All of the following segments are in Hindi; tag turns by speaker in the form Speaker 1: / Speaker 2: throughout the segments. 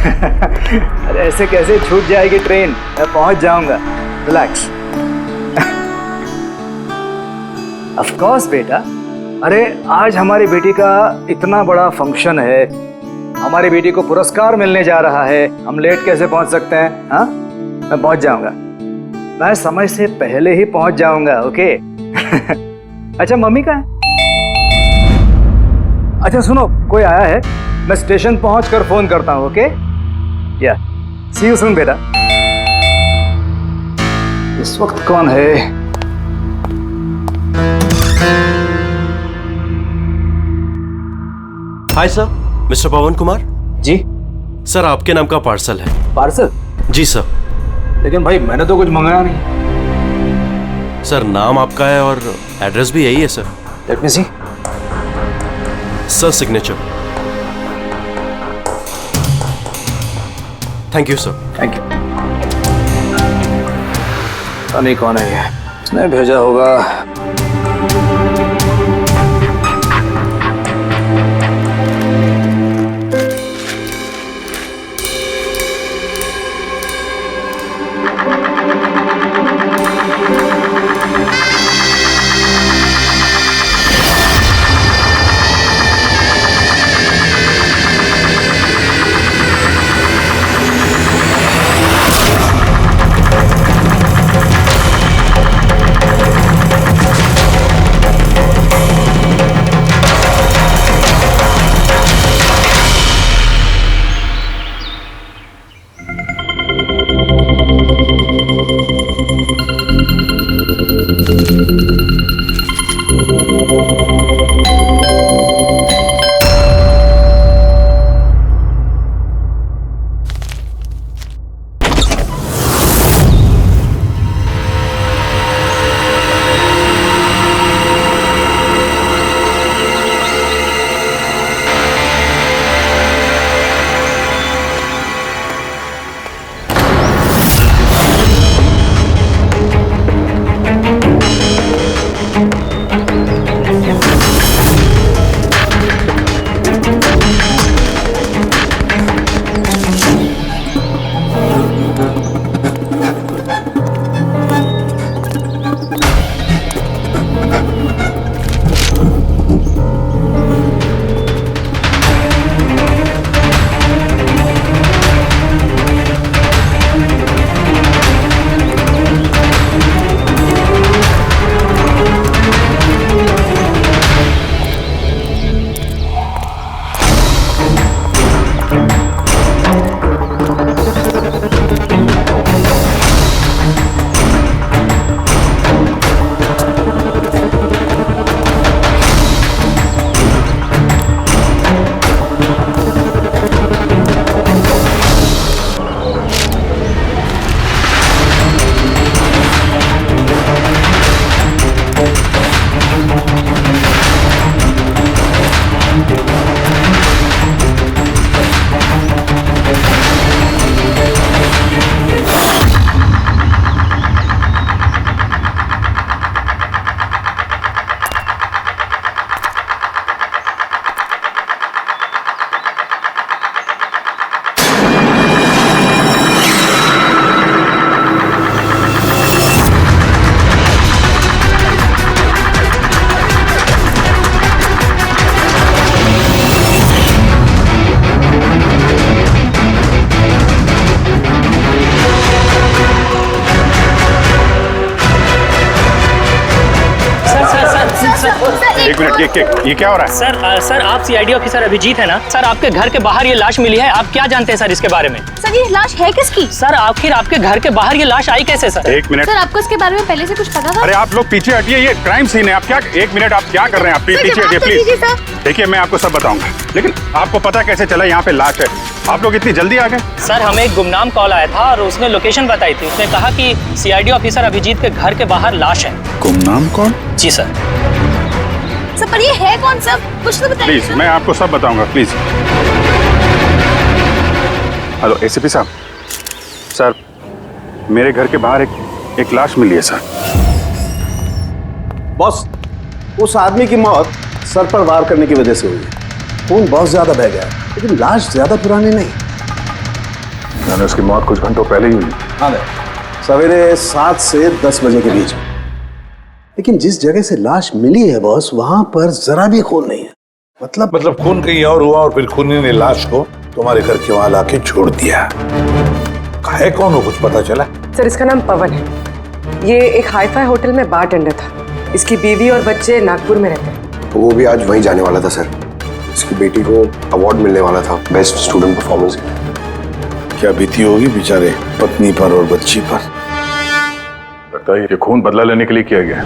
Speaker 1: अरे ऐसे कैसे छूट जाएगी ट्रेन, मैं पहुंच जाऊंगा, रिलैक्स। ऑफ कोर्स बेटा, अरे आज हमारी बेटी का इतना बड़ा फंक्शन है, हमारी बेटी को पुरस्कार मिलने जा रहा है, हम लेट कैसे पहुंच सकते हैं? हाँ, मैं पहुंच जाऊंगा, मैं समय से पहले ही पहुंच जाऊंगा। ओके। अच्छा मम्मी कहाँ है? अच्छा सुनो, कोई आया है, मैं स्टेशन पहुंचकर फोन करता हूं। ओके, या सी यू सून बेटा। इस वक्त कौन है?
Speaker 2: हाय सर, मिस्टर पवन कुमार।
Speaker 1: जी
Speaker 2: सर, आपके नाम का पार्सल है।
Speaker 1: पार्सल?
Speaker 2: जी सर।
Speaker 1: लेकिन भाई मैंने तो कुछ मंगाया नहीं।
Speaker 2: सर, नाम आपका है और एड्रेस भी यही है sir.
Speaker 1: Let me see.
Speaker 2: Sir, signature. Thank you sir.
Speaker 1: Thank you. पता नहीं कौन है ये, उसने भेजा होगा।
Speaker 3: एक मिनट, ये क्या हो रहा है?
Speaker 4: सर आप सीआईडी ऑफिसर अभिजीत है ना? सर आपके घर के बाहर ये लाश मिली है, आप क्या जानते हैं सर इसके बारे में?
Speaker 5: सर ये लाश है किसकी?
Speaker 4: सर आखिर आपके घर के बाहर ये लाश आई कैसे सर?
Speaker 3: एक मिनट
Speaker 5: सर, आपको इसके बारे में पहले से कुछ पता था?
Speaker 3: अरे आप लोग पीछे हटिए, ये क्राइम सीन है। आप क्या, एक मिनट, आप क्या कर रहे हैं? आप पीछे हटिए प्लीज। देखिए मैं आपको सब बताऊंगा, लेकिन आपको पता कैसे चला यहाँ पे लाश है? आप लोग इतनी जल्दी आ गए?
Speaker 4: सर हमें एक गुमनाम कॉल आया था और उसने लोकेशन बताई थी। उसने कहा कि सीआईडी ऑफिसर अभिजीत के घर के बाहर लाश है।
Speaker 3: गुमनाम कौन?
Speaker 4: जी सर।
Speaker 5: सर पर ये है कौन सर? कुछ तो बताइए।
Speaker 3: प्लीज, मैं आपको सब बताऊंगा, प्लीज। हेलो एसीपी साहब, सर मेरे घर के बाहर एक लाश मिली है सर।
Speaker 6: बॉस, उस आदमी की मौत सर पर वार करने की वजह से हुई है। खून बहुत ज्यादा बह गया है, लेकिन लाश ज्यादा पुरानी नहीं।
Speaker 3: सर, एक मिनट, ये क्या हो रहा है?
Speaker 6: सर, उस आदमी की मौत सर पर वार करने की वजह से हुई है। खून बहुत ज्यादा बह गया है, लेकिन लाश ज्यादा पुरानी नहीं।
Speaker 3: सर, मैंने उसकी मौत कुछ घंटों पहले ही हुई।
Speaker 6: हाँ सवेरे 7 से 10 बजे के बीच में। लेकिन जिस जगह से लाश मिली है बॉस, वहां पर जरा भी खून नहीं है।
Speaker 7: मतलब खून कहीं और हुआ और फिर खूनी ने लाश को तुम्हारे घर के वहां लाके छोड़ दिया। है कौन हो, कुछ पता चला?
Speaker 8: सर इसका नाम पवन है। ये एक हाईफाई होटल में बारटेंडर था। इसकी बीवी और बच्चे नागपुर में रहते हैं।
Speaker 9: तो वो भी आज वहीं जाने वाला था सर। इसकी बेटी को अवार्ड मिलने वाला था बेस्ट स्टूडेंट परफॉर्मेंस।
Speaker 7: क्या बीती होगी बेचारे पत्नी पर और बच्ची पर।
Speaker 3: लगता है ये खून बदला लेने के लिए किया गया है।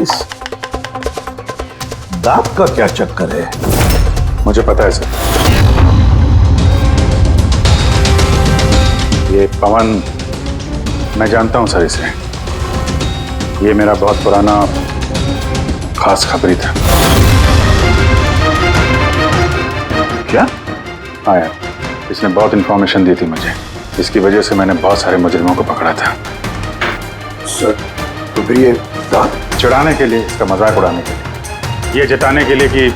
Speaker 7: इस दांत का क्या चक्कर है?
Speaker 3: मुझे पता है सर। ये पवन, मैं जानता हूं सर इसे। ये मेरा बहुत पुराना खास खबरी था।
Speaker 7: क्या?
Speaker 3: हाँ यार, इसने बहुत इंफॉर्मेशन दी थी मुझे। इसकी वजह से मैंने बहुत सारे मुजरिमों को पकड़ा था।
Speaker 9: सर तो फिर ये दांत
Speaker 3: चिढ़ाने के लिए, इसका मजाक उड़ाने के लिए, ये जताने के लिए कि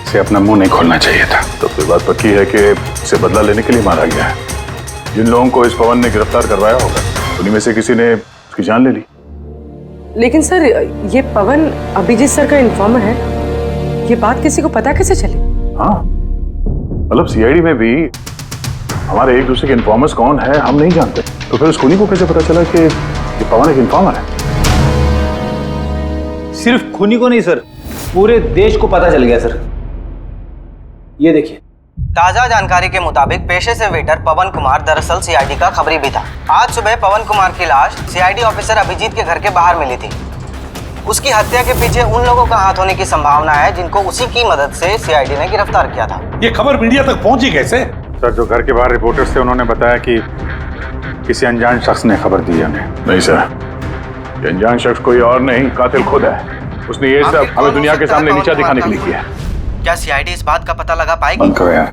Speaker 3: इसे अपना मुंह नहीं खोलना चाहिए था।
Speaker 7: तो फिर बात पक्की है कि इसे बदला लेने के लिए मारा गया है। जिन लोगों को इस पवन ने गिरफ्तार करवाया होगा उन्हीं में से किसी ने उसकी जान ले ली।
Speaker 8: लेकिन सर ये पवन अभिजीत सर का इन्फॉर्मर है। ये बात किसी को पता कैसे चली?
Speaker 7: हाँ, मतलब सीआईडी में भी हमारे एक दूसरे के इन्फॉर्मर्स कौन है हम नहीं जानते। तो फिर उस खूनी को कैसे पता चला कि ये पवन एक इन्फॉर्मर है?
Speaker 1: सिर्फ खूनी को नहीं सर, पूरे देश को पता चल गया सर। ये देखिए,
Speaker 10: ताजा जानकारी के मुताबिक पेशे से वेटर पवन कुमार दरअसल सीआईडी का खबरी भी था। आज सुबह पवन कुमार की लाश सीआईडी ऑफिसर अभिजीत के घर के बाहर मिली थी। उसकी हत्या के पीछे उन लोगों का हाथ होने की संभावना है जिनको उसी की मदद से सीआईडी ने गिरफ्तार किया था।
Speaker 7: ये खबर मीडिया तक पहुंची कैसे?
Speaker 3: सर, जो घर के बाहर रिपोर्टर्स थे उन्होंने बताया कि किसी अनजान शख्स ने खबर दी है उन्हें।
Speaker 7: नहीं सर, ये अनजान शख्स कोई और नहीं, कातिल खुद है। उसने ये सब हमें दुनिया के सामने नीचा दिखाने के लिए किया है।
Speaker 10: क्या सीआईडी इस बात का पता लगा पाएगी?
Speaker 3: बंद करो यार।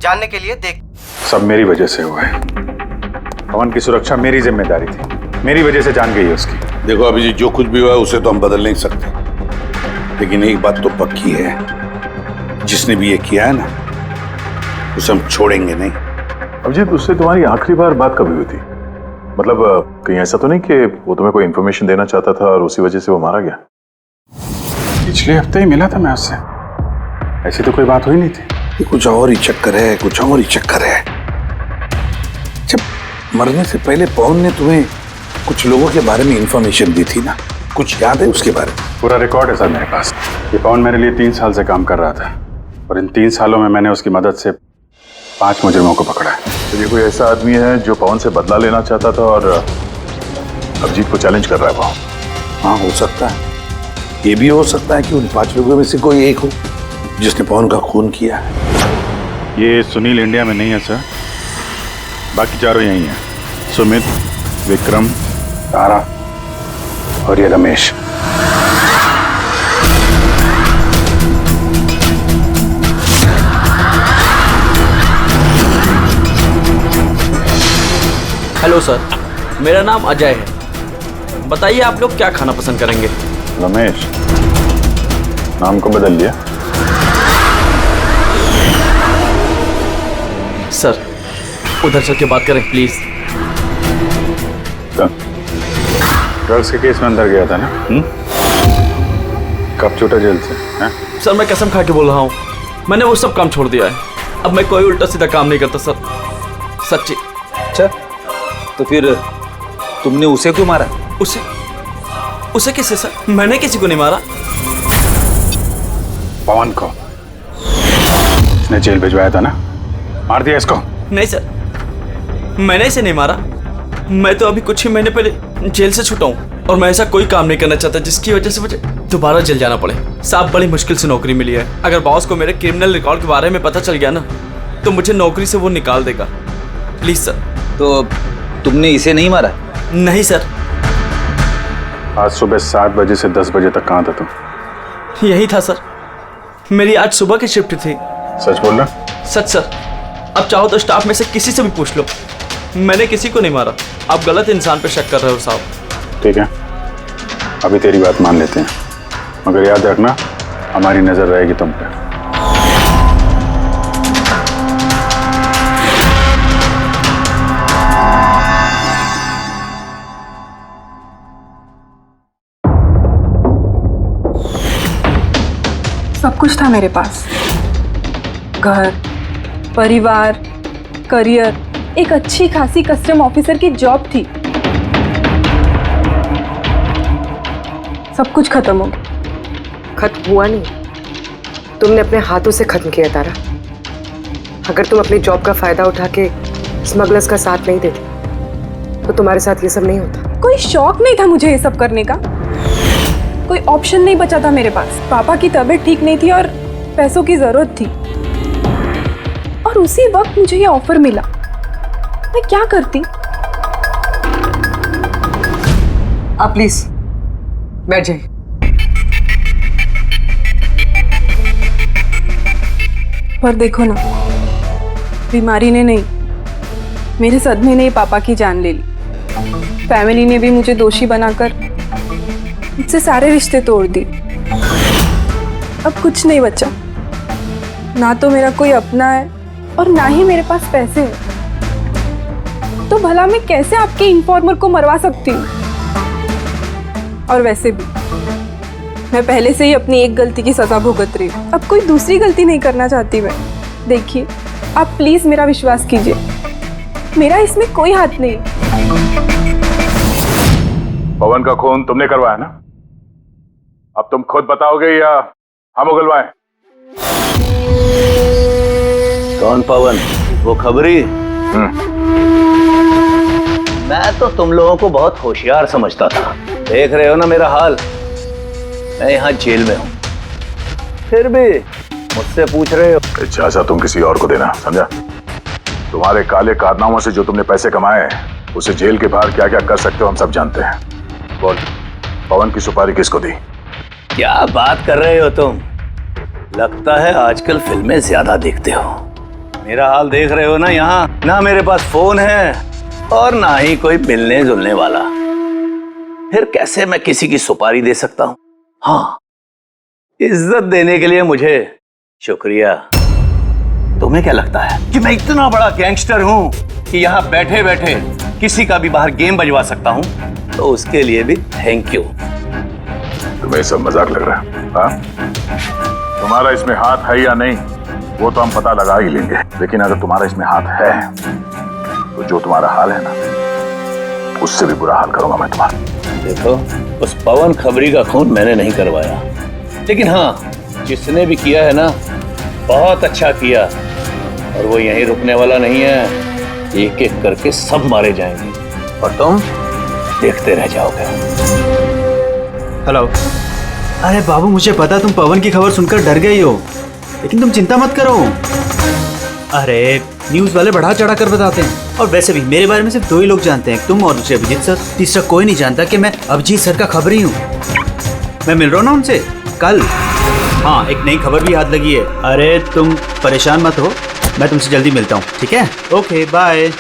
Speaker 10: जानने के लिए देख।
Speaker 3: सब मेरी वजह से हुआ है। पवन की सुरक्षा मेरी जिम्मेदारी थी। मेरी वजह से जान गई है उसकी।
Speaker 7: देखो अभिजीत, जो कुछ भी हुआ है उसे तो हम बदल नहीं सकते, लेकिन एक बात तो पक्की है, जिसने भी ये किया है ना, उसे हम छोड़ेंगे नहीं। अभिजीत, उससे तुम्हारी आखिरी बार बात कभी हुई थी? मतलब कहीं ऐसा तो नहीं कि वो तुम्हें कोई इन्फॉर्मेशन देना चाहता था और उसी वजह से वो मारा गया?
Speaker 3: पिछले हफ्ते ही मिला था मैं उससे। ऐसी तो कोई बात हुई नहीं थी।
Speaker 7: ये कुछ और ही चक्कर है, कुछ और ही चक्कर है। जब मरने से पहले पवन ने तुम्हें कुछ लोगों के बारे में इंफॉर्मेशन दी थी ना, कुछ याद है उसके बारे में?
Speaker 3: पूरा रिकॉर्ड है सर मेरे पास। ये पवन मेरे लिए 3 साल से काम कर रहा था और इन 3 सालों में मैंने उसकी मदद से 5 मुजरिमों को पकड़ा है।
Speaker 7: तो ये कोई ऐसा आदमी है जो पवन से बदला लेना चाहता था और अभिजीत को चैलेंज कर रहा है वो? हाँ, हो सकता है। ये भी हो सकता है कि उन 5 लोगों में से कोई एक हो जिसने पवन का खून किया है।
Speaker 3: ये सुनील इंडिया में नहीं है सर, बाकी चारों यही हैं। सुमित, विक्रम, तारा और ये रमेश।
Speaker 11: हेलो सर, मेरा नाम अजय है। बताइए आप लोग क्या खाना पसंद करेंगे?
Speaker 3: रमेश, नाम को बदल लिया?
Speaker 11: सर उधर चल के बात करें प्लीज।
Speaker 3: ड्रग्स के केस में अंदर गया था ना? कब छूटा जेल से? है?
Speaker 11: सर मैं कसम खा के बोल रहा हूँ, मैंने वो सब काम छोड़ दिया है। अब मैं कोई उल्टा सीधा काम नहीं करता सर, सच्ची।
Speaker 1: अच्छा, तो फिर तुमने उसे क्यों मारा?
Speaker 11: उसे किसे सर? मैंने किसी को नहीं मारा।
Speaker 3: पवन को इसने जेल भिजवाया था ना, मार दिया इसको?
Speaker 11: नहीं सर, मैंने इसे नहीं मारा। मैं तो अभी कुछ ही महीने पहले जेल से छूटा हूँ और मैं ऐसा कोई काम नहीं करना चाहता जिसकी वजह से मुझे दोबारा जेल जाना पड़े। साहब बड़ी मुश्किल से नौकरी मिली है। अगर बॉस को मेरे क्रिमिनल रिकॉर्ड के बारे में पता चल गया ना तो मुझे नौकरी से वो निकाल देगा। Please sir.
Speaker 1: तो तुमने इसे नहीं मारा?
Speaker 11: नहीं सर।
Speaker 3: आज सुबह 7 बजे से 10 बजे तक कहाँ था तुम?
Speaker 11: यही था सर, मेरी आज सुबह की शिफ्ट थी।
Speaker 3: सच बोल रहा?
Speaker 11: सच सर। अब चाहो तो स्टाफ में से किसी से भी पूछ लो, मैंने किसी को नहीं मारा। आप गलत इंसान पे शक कर रहे हो साहब।
Speaker 3: ठीक है, अभी तेरी बात मान लेते हैं, मगर याद रखना हमारी नजर रहेगी तुम पे।
Speaker 8: सब कुछ था मेरे पास, घर, परिवार, करियर, एक अच्छी खासी कस्टम ऑफिसर की जॉब थी। सब कुछ खत्म हो गया।
Speaker 12: खत्म हुआ नहीं, तुमने अपने हाथों से खत्म किया तारा। अगर तुम अपनी जॉब का फायदा उठा के स्मगलर्स का साथ नहीं देती तो तुम्हारे साथ ये सब नहीं होता।
Speaker 8: कोई शौक नहीं था मुझे ये सब करने का, कोई ऑप्शन नहीं बचा था मेरे पास। पापा की तबीयत ठीक नहीं थी और पैसों की जरूरत थी, और उसी वक्त मुझे ये ऑफर मिला। मैं क्या करती?
Speaker 12: आप प्लीज बैठ जाइए।
Speaker 8: पर देखो ना, बीमारी ने नहीं, मेरे सदमे ने पापा की जान ले ली। फैमिली ने भी मुझे दोषी बनाकर मुझसे सारे रिश्ते तोड़ दिए। अब कुछ नहीं बचा, ना तो मेरा कोई अपना है और ना ही मेरे पास पैसे हैं। तो भला मैं कैसे आपके इन्फॉर्मर को मरवा सकती हूँ? और वैसे भी मैं पहले से ही अपनी एक गलती की सजा भुगत रही हूँ, अब कोई दूसरी गलती नहीं करना चाहती मैं। देखिए, आप प्लीज मेरा विश्वास कीजिए, मेरा इसमें कोई हाथ नहीं।
Speaker 3: पवन का खून तुमने करवाया ना? अब तुम खुद बताओगे या हम उगलवाएं?
Speaker 1: कौन पवन? वो खबरी? मैं तो तुम लोगों को बहुत होशियार समझता था। देख रहे हो ना मेरा हाल, मैं यहाँ जेल में हूँ, फिर भी मुझसे पूछ रहे हो।
Speaker 3: इजाजत तुम किसी और को देना, समझा? तुम्हारे काले कारनामों से जो तुमने पैसे कमाए हैं, उसे जेल के बाहर क्या क्या कर सकते हो हम सब जानते हैं। बोल, पवन की सुपारी किसको दी?
Speaker 1: क्या बात कर रहे हो तुम? लगता है आजकल फिल्में ज्यादा देखते हो। मेरा हाल देख रहे हो ना, यहाँ ना मेरे पास फोन है और ना ही कोई मिलने जुलने वाला। फिर कैसे मैं किसी की सुपारी दे सकता हूँ? हाँ, इज्जत देने के लिए मुझे शुक्रिया। तुम्हें क्या लगता है कि मैं इतना बड़ा गैंगस्टर हूँ कि यहाँ बैठे बैठे किसी का भी बाहर गेम बजवा सकता हूँ? तो उसके लिए भी थैंक यू।
Speaker 3: तुम्हें सब मजाक लग रहा है? हाँ? तुम्हारा इसमें हाथ है या नहीं वो तो हम पता लगा ही लेंगे, लेकिन अगर तुम्हारा इसमें हाथ है तो जो तुम्हारा हाल है ना, उससे भी बुरा हाल करूंगा मैं तुम्हारा।
Speaker 1: देखो, उस पवन खबरी का खून मैंने नहीं करवाया, लेकिन हाँ, जिसने भी किया है ना, बहुत अच्छा किया। और वो यहीं रुकने वाला नहीं है, एक एक करके सब मारे जाएंगे और तुम देखते रह जाओगे।
Speaker 11: हेलो। अरे बाबू, मुझे पता तुम पवन की खबर सुनकर डर गई हो, लेकिन तुम चिंता मत करो। अरे न्यूज़ वाले बढ़ा चढ़ा कर बताते हैं, और वैसे भी मेरे बारे में सिर्फ 2 ही लोग जानते हैं, तुम और दूसरे अभिजीत सर। तीसरा कोई नहीं जानता कि मैं अभिजीत सर का खबरी हूँ। मैं मिल रहा हूँ ना उनसे कल। हाँ, एक नई खबर भी हाथ लगी है। अरे तुम परेशान मत हो, मैं तुमसे जल्दी मिलता हूँ, ठीक है? Okay, bye.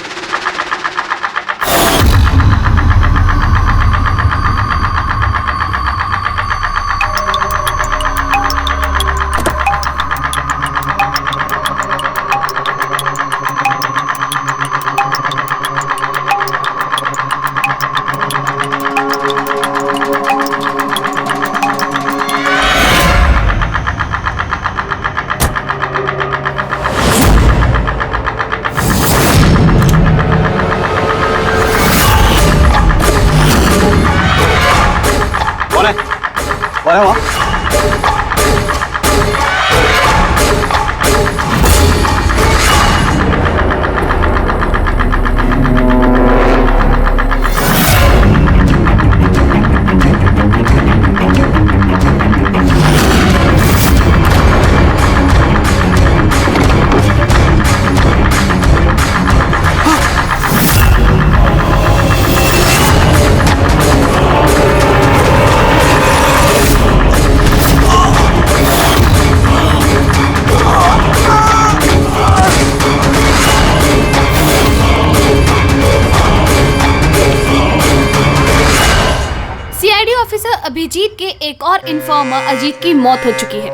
Speaker 5: अभिजीत के एक और इन्फॉर्मर अजीत की मौत हो चुकी है।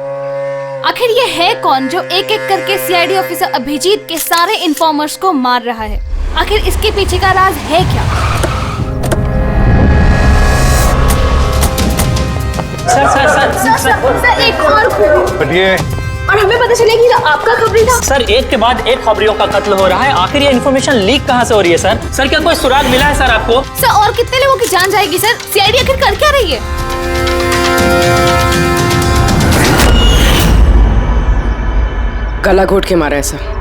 Speaker 5: आखिर ये है कौन जो एक एक करके सीआईडी ऑफिसर अभिजीत के सारे इन्फॉर्मर्स को मार रहा है? आखिर इसके पीछे का राज है क्या? सर एक और हमें पता चलेगा कि आपका खबरी था।
Speaker 4: सर एक के बाद एक खबरियों का कत्ल हो रहा है, आखिर ये इन्फॉर्मेशन लीक कहाँ से हो रही है सर? सर क्या कोई सुराग मिला है सर आपको?
Speaker 5: सर और कितने लोगों की जान जाएगी सर? सीआईडी आखिर कर क्या रही है?
Speaker 12: गला घोट के मारा है सर।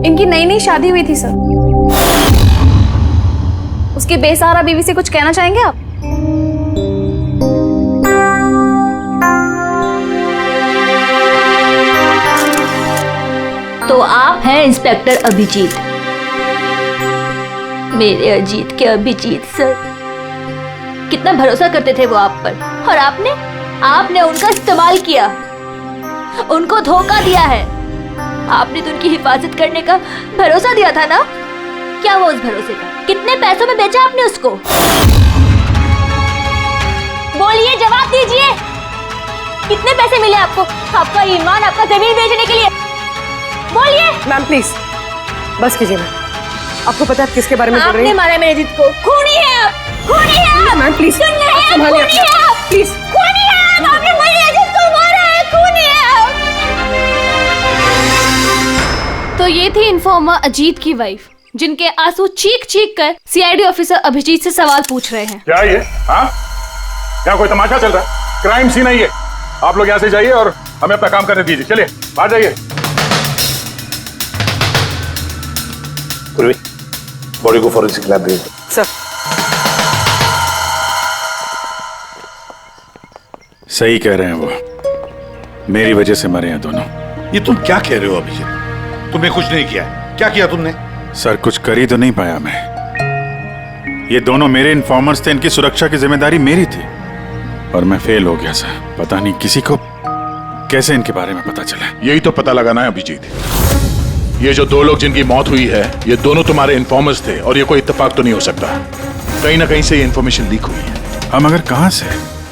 Speaker 5: इनकी नई नई शादी हुई थी सर। उसके बेसहारा बीवी से कुछ कहना चाहेंगे आप?
Speaker 13: तो आप हैं इंस्पेक्टर अभिजीत, मेरे अजीत के अभिजीत सर। कितना भरोसा करते थे वो आप पर, और आपने उनका इस्तेमाल किया, उनको धोखा दिया है। आपने तो उनकी हिफाजत करने का भरोसा दिया था ना? क्या वो उस भरोसे का? कितने पैसों में बेचा आपने उसको? बोलिए, जवाब दीजिए। कितने पैसे मिले आपको? आपका ईमान, आपका जमीन बेचने के लिए? बोलिए।
Speaker 12: मैम प्लीज बस कीजिए। मैम आपको पता है किसके बारे में बोल रही हैं?
Speaker 13: आपने मारा मेरे अजीत को। खूनी है आप, खूनी है आप।
Speaker 12: मैम प्लीज
Speaker 13: सुन रहे हैं? खूनी है आप,
Speaker 12: प्लीज।
Speaker 13: खूनी है आप। आपने मेरे अजीत को मारा है, खूनी है आप।
Speaker 5: तो ये थी इन्फॉर्मर अजीत की वाइफ, जिनके आंसू चीख चीख कर सीआईडी ऑफिसर अभिजीत से सवाल पूछ रहे हैं।
Speaker 3: क्या ये? हाँ, क्या कोई तमाशा चल रहा है? क्राइम सीन है ये। आप लोग यहाँ से जाइए और हमें अपना काम करने दीजिए। चलिए बाहर जाइए।
Speaker 7: बॉडी को फॉरेंसिक लैब भेज दो।
Speaker 12: सर
Speaker 14: सही कह रहे हैं वो, मेरी वजह से मरे हैं दोनों।
Speaker 7: ये तुम क्या कह रहे हो अभिजीत? तुमने कुछ नहीं किया। क्या किया तुमने?
Speaker 14: सर कुछ कर ही तो नहीं पाया मैं। ये दोनों मेरे इन्फॉर्मर्स थे, इनकी सुरक्षा की जिम्मेदारी मेरी थी और मैं फेल हो गया सर। पता नहीं किसी को कैसे इनके बारे में पता चला।
Speaker 3: यही तो पता लगाना है अभिजीत। ये जो दो लोग जिनकी मौत हुई है, ये दोनों तुम्हारे इन्फॉर्मर्स थे और ये कोई इत्तेफाक तो नहीं हो सकता। कहीं ना कहीं से ये इन्फॉर्मेशन लीक हुई है।
Speaker 14: हम अगर कहां से?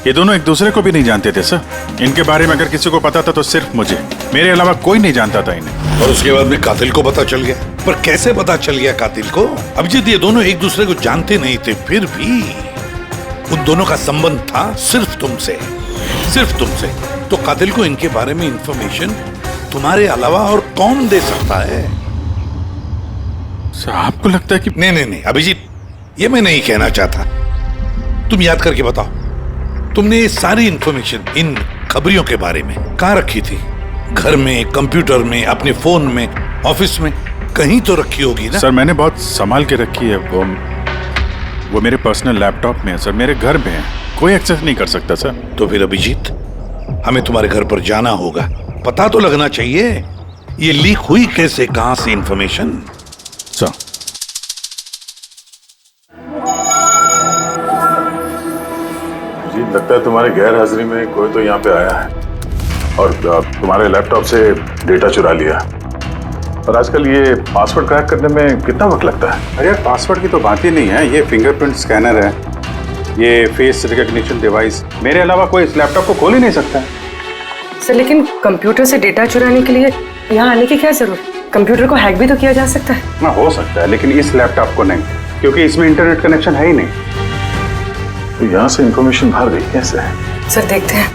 Speaker 14: ये दोनों एक दूसरे को भी नहीं जानते थे सर। इनके बारे में अगर किसी को पता था तो सिर्फ मुझे, मेरे अलावा कोई नहीं जानता था इन्हें।
Speaker 7: और उसके बाद में कातिल को पता चल गया। पर कैसे पता चल गया कातिल को? अभिजीत ये दोनों एक दूसरे को जानते नहीं थे, फिर भी उन दोनों का संबंध था सिर्फ तुमसे, सिर्फ तुमसे। तो कातिल को इनके बारे में इंफॉर्मेशन तुम्हारे अलावा और कौन दे सकता है?
Speaker 14: सर आपको लगता है कि
Speaker 7: नहीं अभिजीत, ये मैं नहीं कहना चाहता। तुम याद करके बताओ, तुमने ये सारी इंफॉर्मेशन इन खबरियों के बारे में कहाँ रखी थी? घर में, कंप्यूटर में, अपने फोन में, ऑफिस में, कहीं तो रखी होगी ना?
Speaker 14: सर मैंने बहुत संभाल के रखी है। वो मेरे पर्सनल लैपटॉप में है सर, मेरे घर में है, कोई एक्सेस नहीं कर सकता सर।
Speaker 7: तो फिर अभिजीत, हमें तुम्हारे घर पर जाना होगा, पता तो लगना चाहिए ये लीक हुई कैसे, कहां से इंफॉर्मेशन।
Speaker 14: सर
Speaker 3: जी लगता है तुम्हारे गैर हाजिरी में कोई तो यहाँ पे आया है और तुम्हारे लैपटॉप से डेटा चुरा लिया। और आजकल ये पासवर्ड क्रैक करने में कितना वक्त लगता है?
Speaker 14: अरे यार पासवर्ड की तो बात ही नहीं है। ये फिंगरप्रिंट स्कैनर है, ये फेस रिकॉग्निशन डिवाइस, मेरे अलावा कोई इस लैपटॉप को खोल ही नहीं सकता।
Speaker 12: सर लेकिन कंप्यूटर से डेटा चुराने के लिए यहाँ आने की क्या जरूरत? कंप्यूटर को हैक भी तो किया जा सकता है।
Speaker 14: हाँ हो सकता है, लेकिन इस लैपटॉप को नहीं, क्योंकि इसमें इंटरनेट कनेक्शन है ही नहीं।
Speaker 3: तो यहाँ से इंफॉर्मेशन बाहर गई कैसे?
Speaker 12: सर देखते हैं।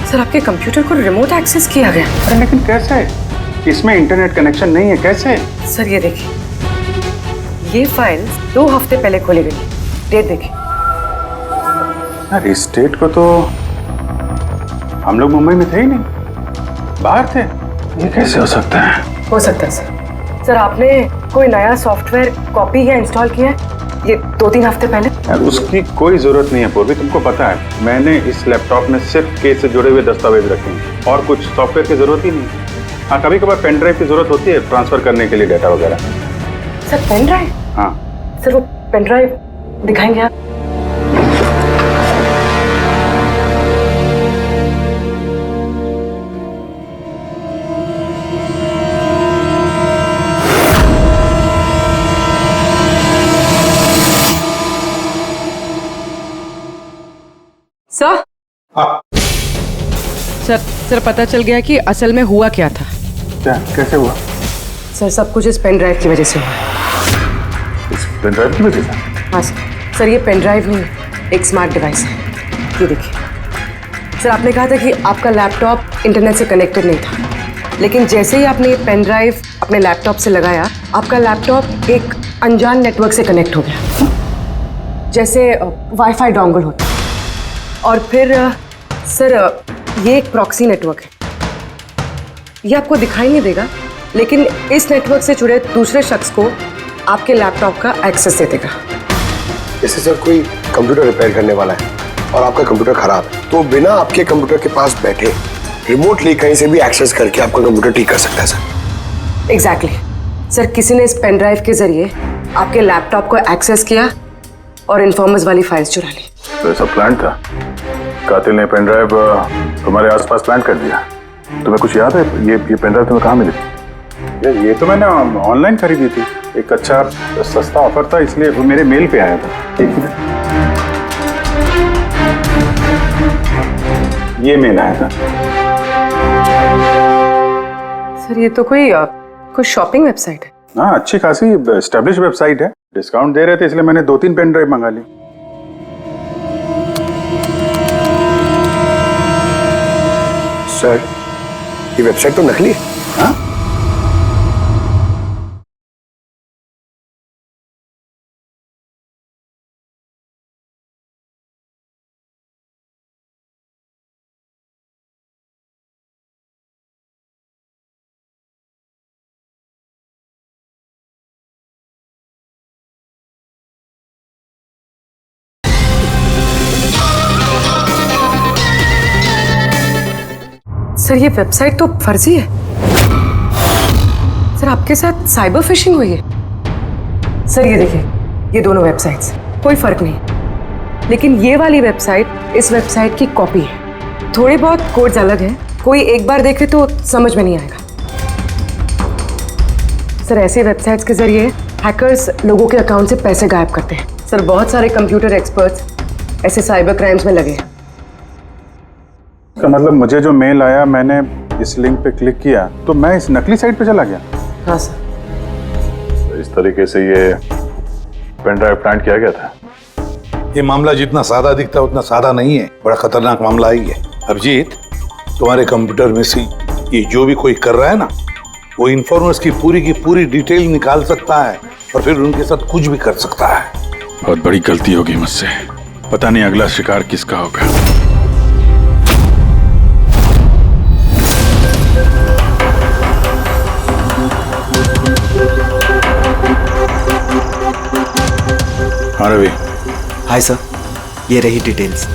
Speaker 12: सर आपके कंप्यूटर को रिमोट एक्सेस किया गया।
Speaker 14: अरे लेकिन कैसे? इसमें इंटरनेट कनेक्शन नहीं है, कैसे?
Speaker 12: सर ये देखिए, ये फाइल 2 हफ्ते पहले खोली गई। डेट देखिए।
Speaker 14: यार इस डेट को तो हम लोग मुंबई में थे ही नहीं, बाहर थे। ये कैसे हो सकता है?
Speaker 12: हो सकता है सर। सर आपने कोई नया सॉफ्टवेयर कॉपी या इंस्टॉल किया है ये 2-3 हफ्ते पहले?
Speaker 14: यार उसकी कोई जरूरत नहीं है पूर्वी, तुमको पता है मैंने इस लैपटॉप में सिर्फ केस से जुड़े हुए दस्तावेज रखे हैं और कुछ सॉफ्टवेयर की जरूरत ही नहीं। हाँ, कभी कभार पेन ड्राइव की जरूरत होती है ट्रांसफर करने के लिए डेटा वगैरह।
Speaker 12: Sir pen drive?
Speaker 14: हाँ
Speaker 12: सर वो पेन ड्राइव दिखाएंगे आप?
Speaker 8: सर सर सर पता चल गया कि असल में हुआ क्या था।
Speaker 14: क्या, कैसे हुआ?
Speaker 12: सर सब कुछ इस पेन ड्राइव की वजह से हुआ।
Speaker 3: इस पेन ड्राइव की वजह से?
Speaker 12: हाँ सर ये पेन ड्राइव नहीं, एक स्मार्ट डिवाइस है। ये देखिए सर, आपने कहा था कि आपका लैपटॉप इंटरनेट से कनेक्टेड नहीं था, लेकिन जैसे ही आपने ये पेन ड्राइव अपने लैपटॉप से लगाया, आपका लैपटॉप एक अनजान नेटवर्क से कनेक्ट हो गया, जैसे वाईफाई डोंगल होता। और फिर सर ये एक प्रॉक्सी नेटवर्क है। ये आपको दिखाई नहीं देगा, लेकिन इस नेटवर्क से जुड़े दूसरे शख्स को आपके लैपटॉप का एक्सेस दे देगा।
Speaker 9: जैसे सर कोई कंप्यूटर रिपेयर करने वाला है और आपका कंप्यूटर खराब है, तो बिना आपके कंप्यूटर के पास बैठे रिमोटली कहीं से भी एक्सेस करके आपका कंप्यूटर ठीक कर सकता है सर।
Speaker 12: एग्जैक्टली सर, किसी ने इस पेन ड्राइव के जरिए आपके लैपटॉप को एक्सेस किया और इन्फॉर्मर्स वाली फाइल्स चुरा ली।
Speaker 3: तो ऐसा प्लान था? कातिल ने पेन ड्राइव तुम्हारे आसपास प्लान कर दिया। तुम्हें कुछ याद है ये पेन ड्राइव तुम्हें कहाँ मिली?
Speaker 14: ये तो मैंने ऑनलाइन खरीदी थी, एक अच्छा सस्ता ऑफर था, इसलिए वो मेरे मेल पे आया था। एक मिनट, ये मेल आया था।
Speaker 12: सर ये तो कोई शॉपिंग वेबसाइट है।
Speaker 14: हाँ, अच्छी खासी एस्टेब्लिश वेबसाइट है, डिस्काउंट दे रहे थे इसलिए मैंने 2-3 पेन ड्राइव मंगा ली।
Speaker 9: सर ये वेबसाइट तो नकली है।
Speaker 14: हाँ?
Speaker 12: सर ये वेबसाइट तो फर्जी है। सर आपके साथ साइबर फिशिंग हुई है। सर ये देखिए, ये दोनों वेबसाइट्स, कोई फर्क नहीं, लेकिन ये वाली वेबसाइट इस वेबसाइट की कॉपी है। थोड़े बहुत कोड्स अलग हैं, कोई एक बार देखे तो समझ में नहीं आएगा। सर ऐसे वेबसाइट्स के जरिए हैकर्स लोगों के अकाउंट से पैसे गायब करते हैं। सर बहुत सारे कंप्यूटर एक्सपर्ट्स ऐसे साइबर क्राइम्स में लगे हैं।
Speaker 14: इसका मतलब मुझे जो मेल आया, मैंने इस लिंक पे क्लिक किया तो मैं इस नकली साइट पे चला गया।
Speaker 12: हाँ सर।
Speaker 3: तो इस तरीके से ये पेन ड्राइव प्लान किया गया था।
Speaker 7: ये मामला जितना सादा दिखता है उतना सादा नहीं है, बड़ा खतरनाक मामला ही है। अभिजीत, तुम्हारे कंप्यूटर में से ये जो भी कोई कर रहा है ना, वो इन्फॉर्मर्स की पूरी डिटेल निकाल सकता है और फिर उनके साथ कुछ भी कर सकता है।
Speaker 14: बहुत बड़ी गलती होगी मुझसे, पता नहीं अगला शिकार किसका होगा। हाँ रवि।
Speaker 15: हाय सर, ये रही डिटेल्स।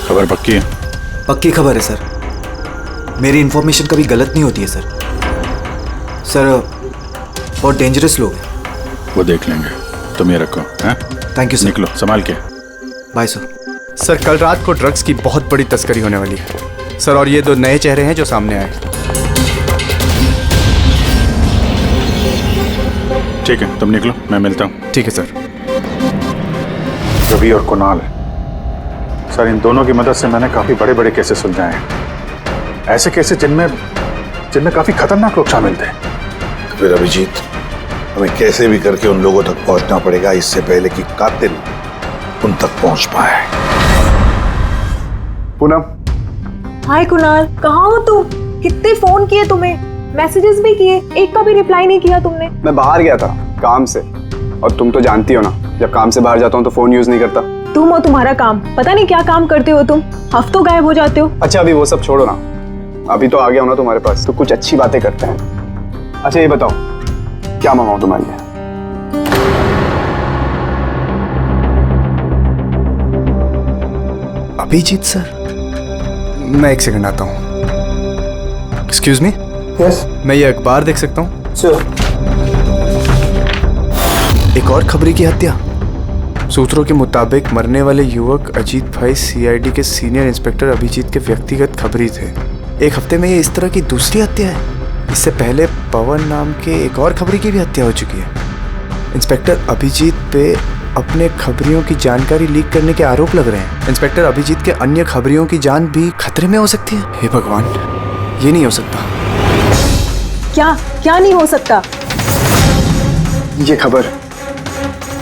Speaker 14: खबर पक्की है?
Speaker 15: पक्की खबर है सर, मेरी इंफॉर्मेशन कभी गलत नहीं होती है सर। सर बहुत डेंजरस लोग हैं।
Speaker 14: वो देख लेंगे, तुम ये रखो। हैं?
Speaker 15: Thank you sir.
Speaker 14: निकलो, संभाल के।
Speaker 15: Bye sir.
Speaker 16: सर कल रात को ड्रग्स की बहुत बड़ी तस्करी होने वाली है सर, और ये 2 नए चेहरे हैं जो सामने आए।
Speaker 14: ठीक है, तुम निकलो, मैं मिलता हूँ।
Speaker 16: ठीक है सर।
Speaker 14: रवि और कुणाल, सर इन दोनों की मदद से मैंने काफी बड़े केसेस सुलझाए हैं, ऐसे केसेस जिनमें काफी खतरनाक लोग शामिल थे।
Speaker 7: तो फिर अभिजीत, हमें कैसे भी करके उन लोगों तक पहुंचना पड़ेगा इससे पहले कि कातिल उन तक पहुंच पाए।
Speaker 14: पूनम।
Speaker 17: हाय कुणाल, कहाँ हो तुम? कितने फोन किए तुम्हें, मैसेजेस भी किए, एक का भी रिप्लाई नहीं किया तुमने।
Speaker 18: मैं बाहर गया था काम से, और तुम तो जानती हो ना, जब काम से बाहर जाता हूँ तो फोन यूज नहीं करता।
Speaker 17: तुम हो तुम्हारा काम, पता नहीं क्या काम करते हो तुम, हफ्तों गायब हो जाते हो।
Speaker 18: अच्छा अभी वो सब छोड़ो ना, अभी तो आ गया हो ना तुम्हारे पास, तो कुछ अच्छी बातें करते हैं। अच्छा ये बताओ, क्या मंगाऊं तुम्हारे लिए?
Speaker 16: अभिजीत सर, मैं 1 सेकंड आता हूँ। एक्सक्यूज मी,
Speaker 9: यस,
Speaker 16: मैं ये अखबार देख सकता हूँ?
Speaker 9: सर।
Speaker 16: एक और खबरी की हत्या। सूत्रों के मुताबिक मरने वाले युवक अजीत भाई सीआईडी के सीनियर इंस्पेक्टर अभिजीत के व्यक्तिगत खबरी थे। एक हफ्ते में ये इस तरह की दूसरी हत्या है। इससे पहले पवन नाम के एक और खबरी की भी हत्या हो चुकी है। इंस्पेक्टर अभिजीत पे अपने खबरियों की जानकारी लीक करने के आरोप लग रहे हैं। इंस्पेक्टर अभिजीत के अन्य खबरियों की जान भी खतरे में हो सकती है। हे भगवान, ये नहीं हो सकता।
Speaker 17: क्या क्या नहीं हो सकता?
Speaker 18: ये खबर,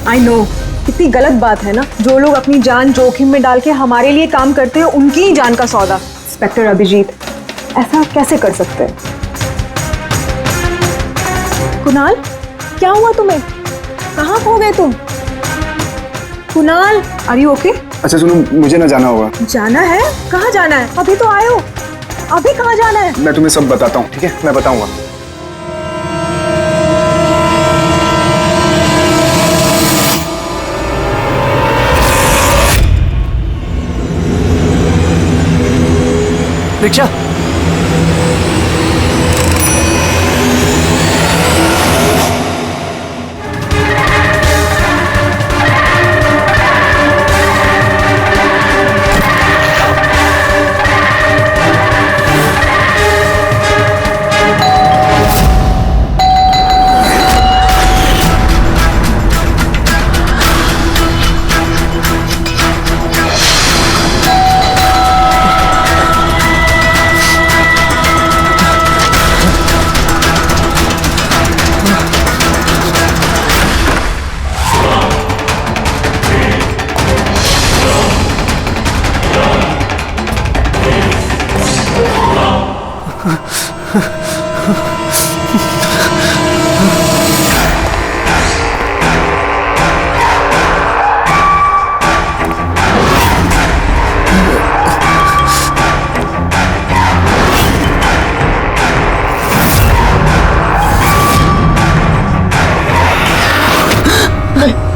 Speaker 17: आई नो, कितनी गलत बात है ना। जो लोग अपनी जान जोखिम में डाल के हमारे लिए काम करते हैं, उनकी ही जान का सौदा। इंस्पेक्टर अभिजीत ऐसा कैसे कर सकते हैं? कुणाल, क्या हुआ तुम्हें? कहाँ खो गए तुम? Kunal, are you okay?
Speaker 18: अच्छा सुनो, मुझे ना जाना होगा।
Speaker 17: जाना है? कहाँ जाना है? अभी तो आए हो, अभी कहाँ जाना है?
Speaker 18: मैं तुम्हें सब बताता हूँ, ठीक है? मैं बताऊंगा।
Speaker 15: रिक्शा,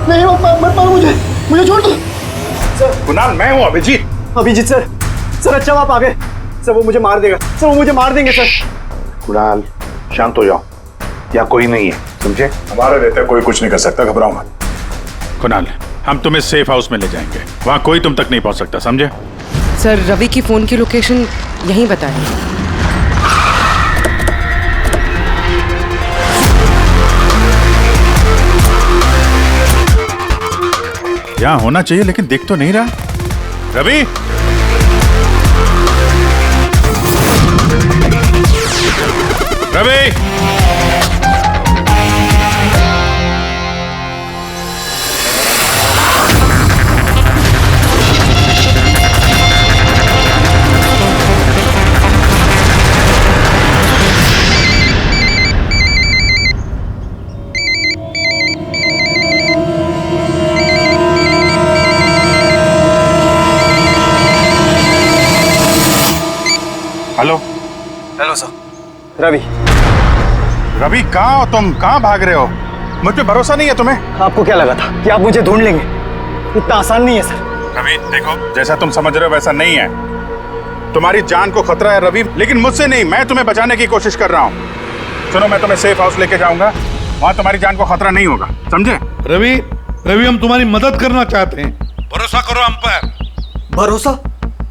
Speaker 9: नहीं, मत मारो मुझे छोड़ दो।
Speaker 7: सर, कुणाल, मैं हूँ अभिजीत।
Speaker 18: अभिजीत सर, सर अच्छा आप आ गए। सर वो मुझे मार देगा, सर वो मुझे मार देंगे सर।
Speaker 7: कुणाल, शांत हो जाओ, या कोई नहीं है, समझे?
Speaker 3: हमारे रहते कोई कुछ नहीं कर सकता, घबराओ मत।
Speaker 14: कुणाल, हम तुम्हें सेफ हाउस में ले जाएंगे, वहां कोई तुम तक नहीं पहुंच सकता, समझे?
Speaker 12: सर रवि की फोन की लोकेशन यहीं बताएं।
Speaker 14: यहाँ होना चाहिए लेकिन दिख तो नहीं रहा। Ravi, Ravi, hello.
Speaker 18: Hello sir. Ravi.
Speaker 14: Ravi, कहाँ हो तुम? कहाँ भाग रहे हो? मुझ पे भरोसा नहीं है तुम्हें?
Speaker 18: आपको क्या लगा था कि आप मुझे ढूंढ लेंगे? इतना आसान नहीं है सर।
Speaker 14: रवि देखो, जैसा तुम समझ रहे हो वैसा नहीं है। तुम्हारी जान को खतरा है रवि, लेकिन मुझसे नहीं, मैं तुम्हें बचाने की कोशिश कर रहा हूँ। सुनो, मैं तुम्हें सेफ हाउस लेके जाऊंगा, वहाँ तुम्हारी जान को खतरा नहीं होगा, समझे?
Speaker 19: रवि, हम तुम्हारी मदद करना चाहते हैं, भरोसा करो हम पर।
Speaker 15: भरोसा?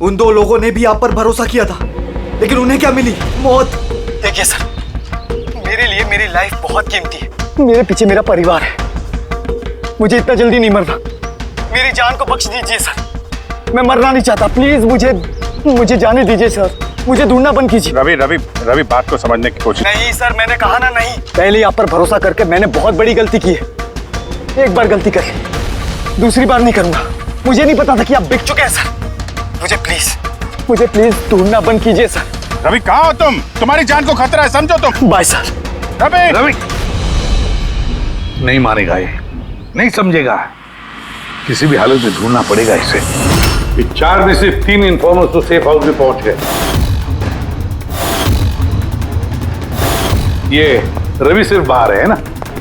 Speaker 15: उन दो लोगों ने भी आप पर भरोसा किया था, लेकिन उन्हें क्या मिली? मौत।
Speaker 18: देखिए सर, मेरे लिए मेरी लाइफ बहुत कीमती है। मेरे पीछे मेरा परिवार है, मुझे इतना जल्दी नहीं मरना। मेरी जान को बख्श दीजिए सर, मैं मरना नहीं चाहता। प्लीज मुझे जाने दीजिए सर, मुझे ढूंढना बंद कीजिए।
Speaker 14: रवि बात को समझने की कोशिश।
Speaker 18: नहीं सर, मैंने कहा ना नहीं। पहले आप पर भरोसा करके मैंने बहुत बड़ी गलती की है। एक बार गलती करी, दूसरी बार नहीं करूंगा। मुझे नहीं पता था कि आप बिक चुके हैं सर। मुझे प्लीज ढूंढना बंद कीजिए सर।
Speaker 14: रवि, कहाँ हो तुम? तुम्हारी जान को खतरा है, समझो तुम।
Speaker 18: Bye sir.
Speaker 7: रवि नहीं मानेगा, ये नहीं समझेगा। किसी भी हालत में ढूंढना पड़ेगा इसे। 4 में से 3 इन्फॉर्मर्स तो सेफ हाउस में पहुंच गए। ये रवि सिर्फ बाहर है ना?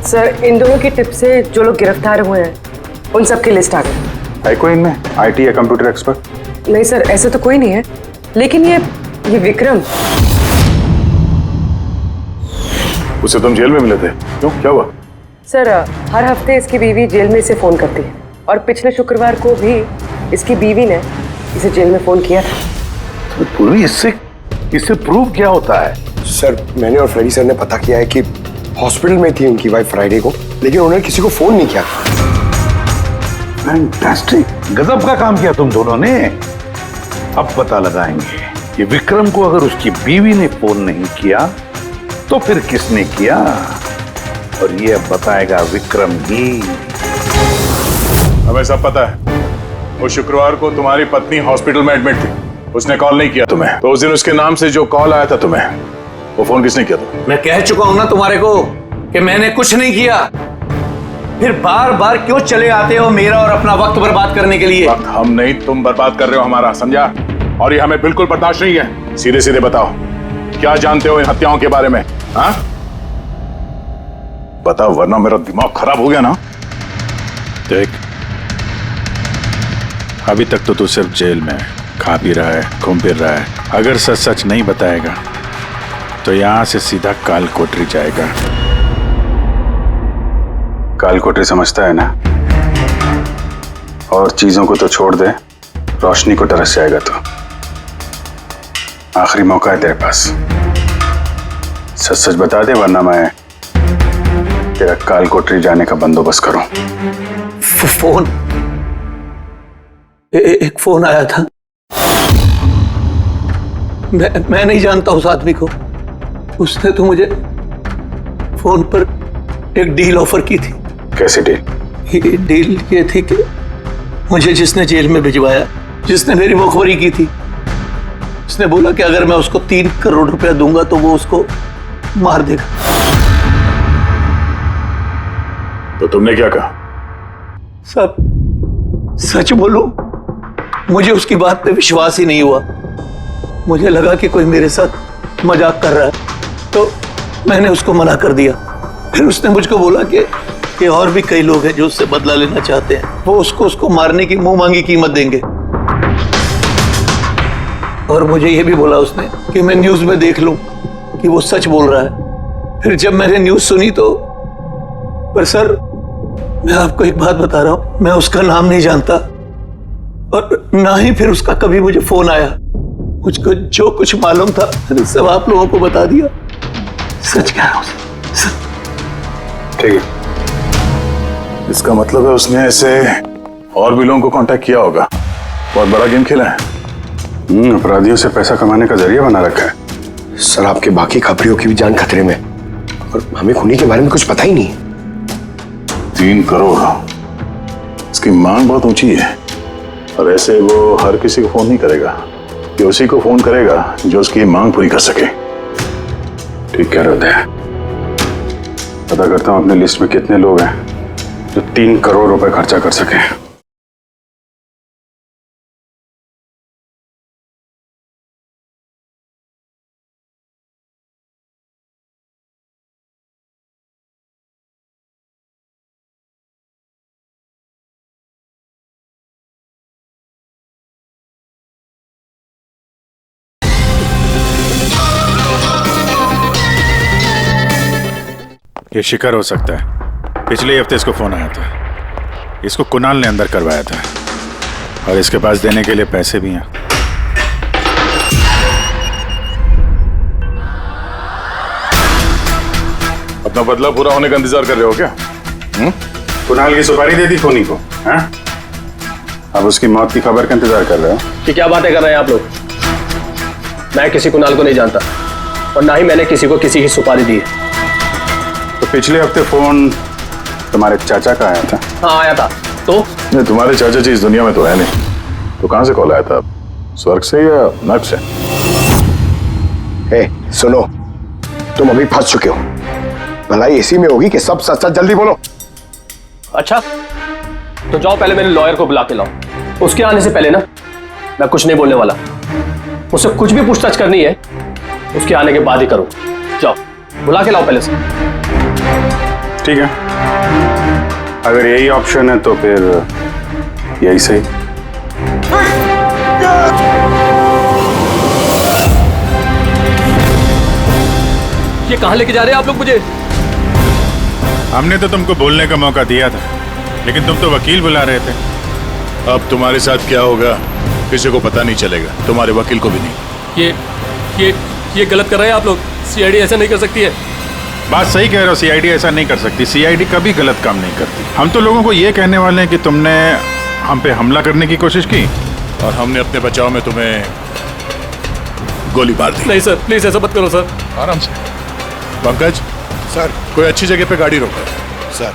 Speaker 12: सर इन दोनों की टिप से जो लोग गिरफ्तार हुए हैं उन सब की लिस्ट आ गई।
Speaker 3: है कोई इनमें IT या कंप्यूटर एक्सपर्ट?
Speaker 12: नहीं सर, ऐसे तो कोई नहीं है, लेकिन ये विक्रम
Speaker 3: उसे तुम जेल में मिले थे, क्यों, क्या हुआ?
Speaker 12: सर हर हफ्ते इसकी बीवी जेल में इसे फोन करती है और पिछले शुक्रवार को भी इसकी बीवी ने इसे जेल में फोन किया था।
Speaker 3: तो पूरी इससे प्रूफ क्या होता है?
Speaker 9: सर मैंने और फ्रेडी सर ने पता किया है कि हॉस्पिटल में थी उनकी वाइफ फ्राइडे को, लेकिन उन्होंने किसी को फोन नहीं किया।
Speaker 3: फैंटास्टिक, गजब का काम किया तुम दोनों ने। अब पता लगाएंगे कि विक्रम को अगर उसकी बीवी ने फोन नहीं किया तो फिर किसने किया, और ये अब बताएगा विक्रम ही। हमें सब पता है, वो शुक्रवार को तुम्हारी पत्नी हॉस्पिटल में एडमिट थी, उसने कॉल नहीं किया तुम्हें, तो उस दिन उसके नाम से जो कॉल आया था तुम्हें, वो फोन किसने किया था?
Speaker 7: मैं कह चुका हूं ना तुम्हारे को कि मैंने कुछ नहीं किया, फिर बार बार क्यों चले आते हो मेरा और अपना वक्त बर्बाद करने के लिए?
Speaker 3: वक्त हम नहीं, तुम बर्बाद कर रहे हो हमारा, समझा? और ये हमें बिल्कुल बर्दाश्त नहीं है। सीधे सीधे बताओ, क्या जानते हो इन हत्याओं के बारे में? हाँ बताओ, वरना मेरा दिमाग खराब हो गया ना।
Speaker 14: देख, अभी तक तो तू सिर्फ जेल में खा पी रहा है, घूम फिर रहा है। अगर सच सच नहीं बताएगा तो यहां से सीधा काल कोठरी जाएगा। काल कोठरी समझता है ना? और चीजों को तो छोड़ दे, रोशनी को तरस जाएगा तो। आखिरी मौका है तेरे पास, सच सच बता दे, वरना मैं तेरा काल कोठरी जाने का बंदोबस्त करूं।
Speaker 7: फोन, एक फोन आया था। मैं नहीं जानता उस आदमी को। उसने तो मुझे फोन पर एक डील ऑफर की थी।
Speaker 14: कैसी डील?
Speaker 7: डील ये थी कि मुझे जिसने जेल में भिजवाया, जिसने मेरी मुखबरी की थी, उसने बोला कि अगर मैं उसको 3 करोड़ रुपया दूंगा तो वो उसको मार देगा।
Speaker 3: तो तुमने क्या कहा?
Speaker 7: सब सच बोलूं, मुझे उसकी बात पे विश्वास ही नहीं हुआ। मुझे लगा कि कोई मेरे साथ मजाक कर रहा है, तो मैंने उसको मना कर दिया। फिर उसने मुझको बोला कि और भी कई लोग हैं जो उससे बदला लेना चाहते हैं, वो उसको मारने की मुंह मांगी कीमत देंगे। और मुझे ये भी बोला उसने कि मैं न्यूज में देख लूं कि वो सच बोल रहा है। फिर जब मैंने न्यूज सुनी तो, पर सर मैं आपको एक बात बता रहा हूं, मैं उसका नाम नहीं जानता और ना ही फिर उसका कभी मुझे फोन आया। मुझको जो कुछ मालूम था मैंने सब आप लोगों को बता दिया। सच कह रहा हूं।
Speaker 3: ठीक है, इसका मतलब है उसने ऐसे और भी लोगों को कांटेक्ट किया होगा, बहुत बड़ा गेम खेला है।
Speaker 14: अपराधियों से पैसा कमाने का जरिया बना रखा है।
Speaker 9: सर आपके बाकी खबरियों की भी जान खतरे में, और हमें खूनी के बारे में कुछ पता ही नहीं।
Speaker 3: 3 करोड़, इसकी मांग बहुत ऊंची है, और ऐसे वो हर किसी को फोन नहीं करेगा, कि उसी को फोन करेगा जो उसकी मांग पूरी कर सके।
Speaker 14: ठीक कह रहे थे। पता करता हूं अपने लिस्ट में कितने लोग हैं जो 3 करोड़ रुपए खर्चा कर सके। ये शिखर हो सकता है। पिछले हफ्ते इसको फोन आया था, इसको कुणाल ने अंदर करवाया था, और इसके पास देने के लिए पैसे भी हैं।
Speaker 3: अपना बदला पूरा होने का इंतजार कर रहे हो क्या?
Speaker 14: कुणाल की सुपारी दे दी खूनी को, हाँ? अब उसकी मौत की खबर का इंतजार कर रहे हो?
Speaker 20: कि क्या बातें कर रहे हैं आप लोग? मैं किसी कुणाल को नहीं जानता, और ना ही मैंने किसी को किसी की सुपारी दी है।
Speaker 14: तो पिछले हफ्ते फोन तुम्हारे चाचा का आया था?
Speaker 20: हाँ आया था। तो
Speaker 3: नहीं, तुम्हारे चाचा जी इस दुनिया में तो है नहीं, तो कहां से कॉल आया था? स्वर्ग से या नर्क से?
Speaker 9: सुनो, तुम अभी फंस चुके हो। भलाई इसी में होगी कि सब सच सच जल्दी बोलो।
Speaker 20: अच्छा, तो जाओ पहले मेरे लॉयर को बुला के लाओ। उसके आने से पहले ना मैं कुछ नहीं बोलने वाला। मुझसे कुछ भी पूछताछ करनी है उसके आने के बाद ही करूँ। जाओ बुला के लाओ पहले से।
Speaker 14: ठीक है, अगर यही ऑप्शन है तो फिर यही सही।
Speaker 20: ये कहां लेके जा रहे हैं आप लोग मुझे?
Speaker 14: हमने तो तुमको बोलने का मौका दिया था, लेकिन तुम तो वकील बुला रहे थे।
Speaker 3: अब तुम्हारे साथ क्या होगा किसी को पता नहीं चलेगा, तुम्हारे वकील को भी नहीं।
Speaker 20: ये गलत कर रहे हैं आप लोग। सीआईडी ऐसा नहीं कर सकती है।
Speaker 14: बात सही कह रहे हो, सीआईडी ऐसा नहीं कर सकती। सीआईडी कभी गलत काम नहीं करती। हम तो लोगों को ये कहने वाले हैं कि तुमने हम पे हमला करने की कोशिश की
Speaker 3: और हमने अपने बचाव में तुम्हें गोली मार दी।
Speaker 20: नहीं सर, प्लीज ऐसा मत करो सर।
Speaker 3: आराम से। पंकज सर, कोई अच्छी जगह पे गाड़ी रोको सर।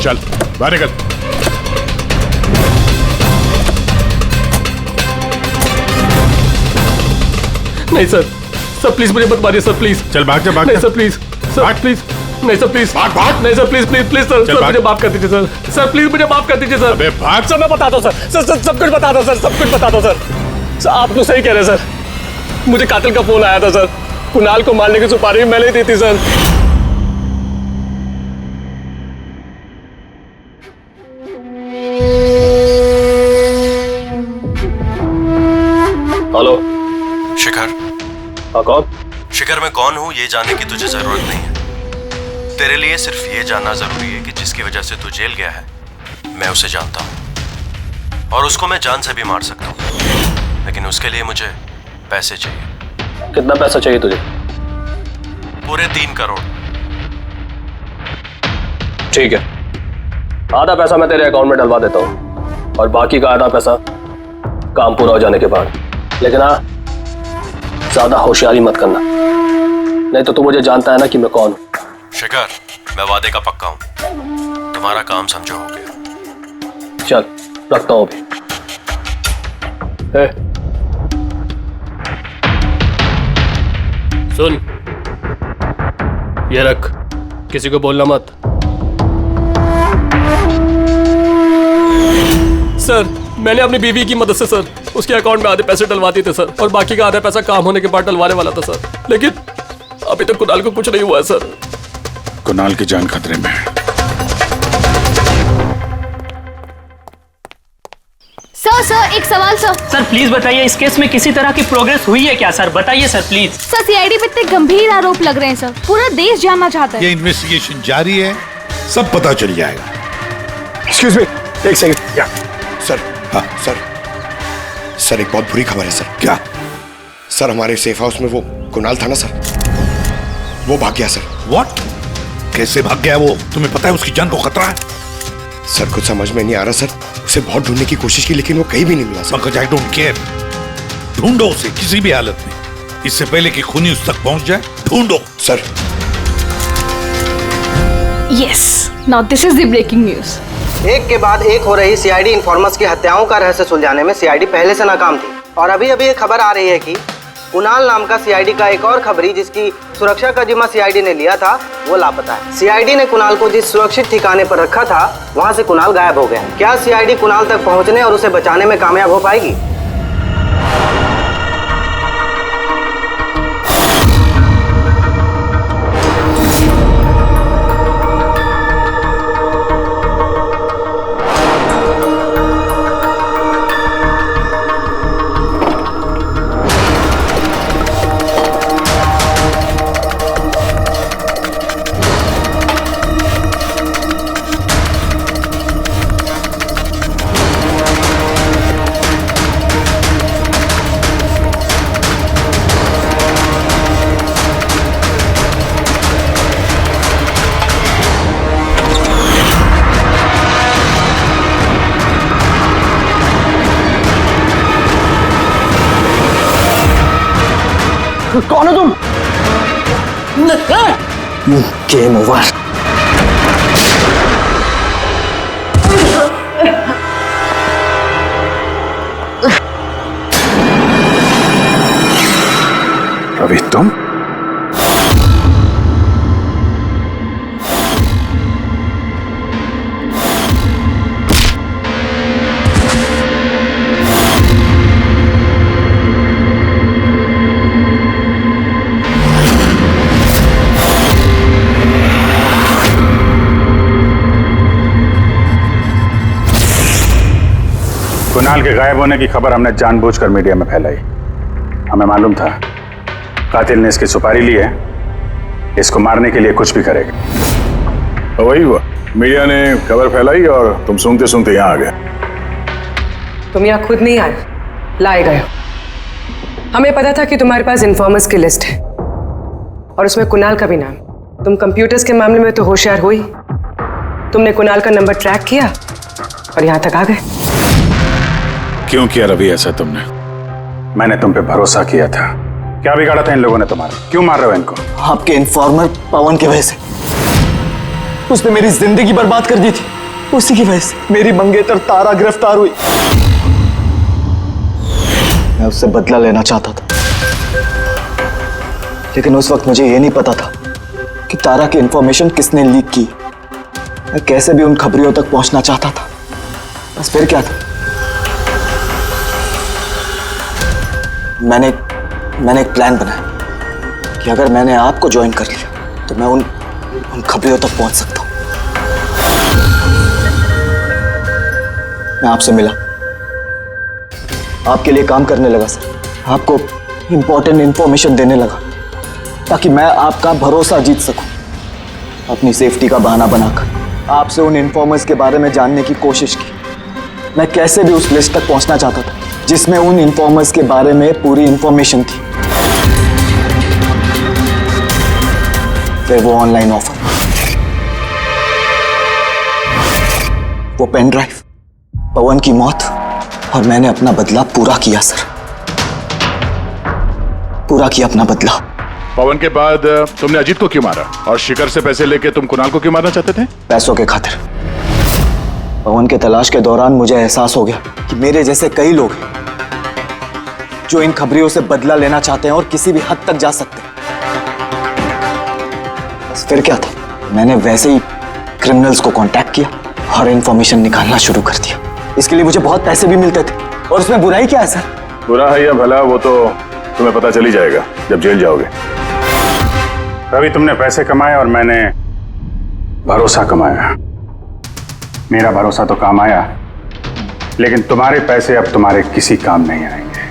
Speaker 3: चल बाहर निकल।
Speaker 20: नहीं सर प्लीज मुझे मत मारिए सर, प्लीज।
Speaker 14: चल भाग जा, भाग
Speaker 20: नहीं
Speaker 14: जा।
Speaker 20: Sir please, sir please. नहीं सर प्लीज, भाग। नहीं sir please please please sir, sir मुझे माफ कर दीजिए सर। सर प्लीज मुझे माफ कर दीजिए सर।
Speaker 14: अबे भाग।
Speaker 20: सर मैं बता दो सर, सर सब कुछ बता दो सर, सब कुछ बता दो सर। आप तो सही कह रहे हैं सर। मुझे कातिल का फोन आया था सर। कुणाल को मारने की सुपारी मैंने ही दी थी सर। हेलो
Speaker 2: शिखर।
Speaker 20: हाँ कौन?
Speaker 2: शिखर मैं कौन हूँ ये जानने की तुझे जरूरत नहीं है। तेरे लिए सिर्फ ये जानना जरूरी है कि जिसकी वजह से तू जेल गया है मैं उसे जानता हूँ और उसको मैं जान से भी मार सकता हूँ, लेकिन उसके लिए मुझे पैसे चाहिए।
Speaker 20: कितना पैसा चाहिए तुझे?
Speaker 2: पूरे 3 करोड़।
Speaker 20: ठीक है, आधा पैसा मैं तेरे अकाउंट में डलवा देता हूँ और बाकी का आधा पैसा काम पूरा हो जाने के बाद। लेकिन हाँ, ज्यादा होशियारी मत करना, नहीं तो तू मुझे जानता है ना कि मैं कौन हूं।
Speaker 2: शिखर मैं वादे का पक्का हूं, तुम्हारा काम समझो हो गया।
Speaker 20: चल रखता हूं अभी। सुन, ये रख, किसी को बोलना मत। सर मैंने अपनी बीवी की मदद से सर उसके अकाउंट में आधे पैसे डलवा दिए थे सर, और बाकी का आधा पैसा काम होने के बाद डलवाने वाला था सर, लेकिन अभी तक कुणाल को कुछ नहीं हुआ है सर।
Speaker 14: कुणाल की जान खतरे में है।
Speaker 5: सर एक सवाल सर।
Speaker 4: सर प्लीज बताइए, इस केस में किसी तरह की प्रोग्रेस हुई है क्या सर? बताइए सर प्लीज।
Speaker 5: सर सीआईडी पे इतने गंभीर आरोप लग रहे हैं सर, पूरा देश जानना चाहता है।
Speaker 19: ये इन्वेस्टिगेशन जारी है, सब पता चल जाएगा।
Speaker 9: एक्सक्यूज मी, एक सेकंड। या सर, हाँ सर एक बहुत बुरी खबर है सर।
Speaker 19: क्या?
Speaker 9: सर हमारे सेफ हाउस में वो कुणाल था ना सर, वो भाग गया सर।
Speaker 19: व्हाट? कैसे भाग गया वो? तुम्हें पता है उसकी जान को खतरा है?
Speaker 9: सर कुछ समझ में नहीं आ रहा सर, उसे बहुत ढूंढने की कोशिश की लेकिन वो कहीं भी नहीं मिला sir.
Speaker 19: Pankaj I don't care, ढूंढो उसे किसी भी हालत में, इससे पहले कि खूनी उस तक पहुंच जाए। ढूंढो
Speaker 9: sir.
Speaker 5: Yes, now this is the breaking news.
Speaker 10: एक के बाद एक हो रही सीआईडी इन्फॉर्मर्स की हत्याओं का रहस्य सुलझाने में सीआईडी पहले से नाकाम थी, और अभी अभी ये खबर आ रही है कि कुणाल नाम का सीआईडी का एक और खबरी जिसकी सुरक्षा का जिम्मा सीआईडी ने लिया था वो लापता है। सीआईडी ने कुणाल को जिस सुरक्षित ठिकाने पर रखा था वहां से कुणाल गायब हो गया। क्या सीआईडी कुणाल तक पहुंचने और उसे बचाने में कामयाब हो पाएगी?
Speaker 18: कौन हो तुम? Game over.
Speaker 14: रवि तुम? कुणाल के गायब होने की खबर हमने जानबूझकर मीडिया में फैलाई। हमें मालूम था कातिल ने इसकी सुपारी ली है, इसको मारने के लिए कुछ भी करेगा।
Speaker 3: तो वही हुआ, मीडिया ने खबर फैलाई और तुम सूंघते सूंघते यहाँ आ गए।
Speaker 12: तुम यहाँ खुद नहीं आए, लाए गए। हमें पता था कि तुम्हारे पास इन्फॉर्मर्स की लिस्ट है और उसमें कुणाल का भी नाम। तुम कंप्यूटर्स के मामले में तो होशियार हुई, तुमने कुणाल का नंबर ट्रैक किया और यहाँ तक आ गए।
Speaker 14: क्यों किया रवि ऐसा तुमने? मैंने तुम पे भरोसा किया था। क्या बिगाड़ा था इन लोगों ने तुम्हारा? क्यों मार रहे हो इनको?
Speaker 18: आपके इन्फॉर्मर पवन की वजह से। उसने मेरी जिंदगी बर्बाद कर दी थी, उसी की वजह से मेरी मंगेतर तारा गिरफ्तार हुई। मैं उससे बदला लेना चाहता था, लेकिन उस वक्त मुझे यह नहीं पता था कि तारा की इंफॉर्मेशन किसने लीक की। मैं कैसे भी उन खबरियों तक पहुंचना चाहता था, बस फिर क्या था, मैंने एक प्लान बनाया कि अगर मैंने आपको ज्वाइन कर लिया तो मैं उन खबरियों तक पहुंच सकता हूं। मैं आपसे मिला, आपके लिए काम करने लगा सर, आपको इंपॉर्टेंट इंफॉर्मेशन देने लगा ताकि मैं आपका भरोसा जीत सकूं। अपनी सेफ्टी का बहाना बनाकर आपसे उन इन्फॉर्मर्स के बारे में जानने की कोशिश की। मैं कैसे भी उस लिस्ट तक पहुंचना चाहता था जिसमें उन इन्फॉर्मर्स के बारे में पूरी इंफॉर्मेशन थी। फिर वो ऑनलाइन ऑफर, वो पेन ड्राइव, पवन की मौत, और मैंने अपना बदला पूरा किया सर, पूरा किया अपना बदला।
Speaker 3: पवन के बाद तुमने अजीत को क्यों मारा? और शिखर से पैसे लेके तुम कुणाल को क्यों मारना चाहते थे?
Speaker 18: पैसों के खातिर। पवन के तलाश के दौरान मुझे एहसास हो गया कि मेरे जैसे कई लोग हैं जो इन खबरियों से बदला लेना चाहते हैं और किसी भी हद तक जा सकते हैं। बस फिर क्या था, मैंने वैसे ही क्रिमिनल्स को कांटेक्ट किया और इंफॉर्मेशन निकालना शुरू कर दिया। इसके लिए मुझे बहुत पैसे भी मिलते थे, और उसमें बुराई क्या है सर?
Speaker 3: बुरा है या भला वो तो तुम्हें पता चल ही जाएगा जब जेल जाओगे।
Speaker 14: रवि, तुमने पैसे कमाए और मैंने भरोसा कमाया। मेरा भरोसा तो काम आया, लेकिन तुम्हारे पैसे अब तुम्हारे किसी काम नहीं आएंगे।